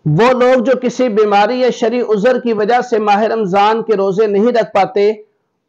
वो लोग जो किसी बीमारी या शरई उज़र की वजह से माह रमजान के रोजे नहीं रख पाते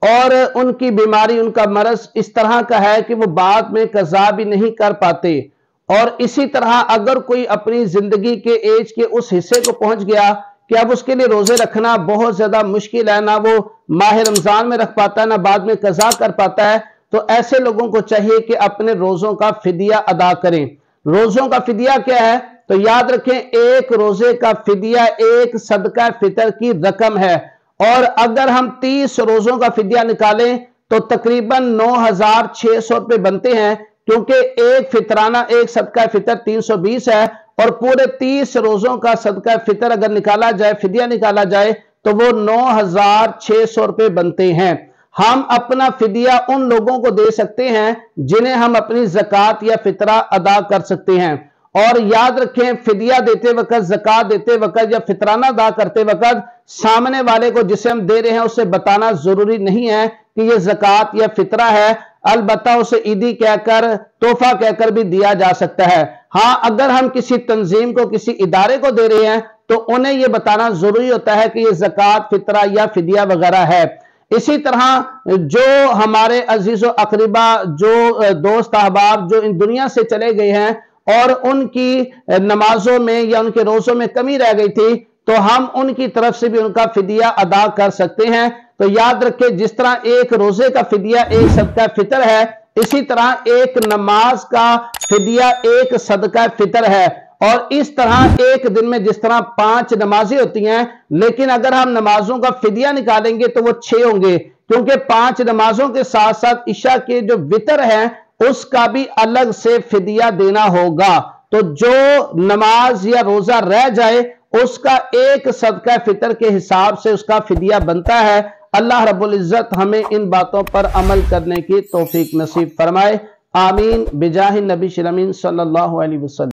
और उनकी बीमारी, उनका मरज इस तरह का है कि वो बाद में कज़ा भी नहीं कर पाते, और इसी तरह अगर कोई अपनी जिंदगी के एज के उस हिस्से को पहुंच गया कि अब उसके लिए रोजे रखना बहुत ज्यादा मुश्किल है, ना वो माह रमजान में रख पाता है ना बाद में कज़ा कर पाता है, तो ऐसे लोगों को चाहिए कि अपने रोजों का फिदिया अदा करें। रोजों का फिदिया क्या है? तो याद रखें, एक रोजे का फिदिया एक सदका फितर की रकम है, और अगर हम 30 रोजों का फिदिया निकालें तो तकरीबन 9,600 रुपए बनते हैं, क्योंकि एक फितराना, एक सदका फितर 320 है, और पूरे 30 रोजों का सदका फितर अगर निकाला जाए, फिदिया निकाला जाए, तो वो 9,600 रुपए बनते हैं। हम अपना फिदिया उन लोगों को दे सकते हैं जिन्हें हम अपनी ज़कात या फितरा अदा कर सकते हैं। और याद रखें, फिदिया देते वक्त, ज़कात देते वक्त या फितराना अदा करते वक्त सामने वाले को जिसे हम दे रहे हैं उसे बताना जरूरी नहीं है कि यह ज़कात या फितरा है। अलबत्ता उसे ईदी कहकर, तोहफा कहकर भी दिया जा सकता है। हां, अगर हम किसी तंजीम को, किसी इदारे को दे रहे हैं तो उन्हें यह बताना जरूरी होता है कि यह ज़कात, फितरा या फिदिया वगैरह है। इसी तरह जो हमारे अजीज़ो अकरीबा, जो दोस्त अहबाब जो इन दुनिया से चले गए हैं और उनकी नमाजों में या उनके रोजों में कमी रह गई थी, तो हम उनकी तरफ से भी उनका फिदिया अदा कर सकते हैं। तो याद रखें, जिस तरह एक रोजे का फिदिया एक सदका फितर है, इसी तरह एक नमाज का फिदिया एक सदका फितर है। और इस तरह एक दिन में जिस तरह 5 नमाजें होती हैं, लेकिन अगर हम नमाजों का फिदिया निकालेंगे तो वो 6 होंगे, क्योंकि 5 नमाजों के साथ साथ इशा के जो वितर है उसका भी अलग से फिदिया देना होगा। तो जो नमाज या रोजा रह जाए उसका एक सदका फितर के हिसाब से उसका फिदिया बनता है। अल्लाह रब्बुल इज्जत हमें इन बातों पर अमल करने की तौफीक नसीब फरमाए। आमीन बिजाहि नबी शिरमीन सल्लल्लाहु अलैहि वसल्लम।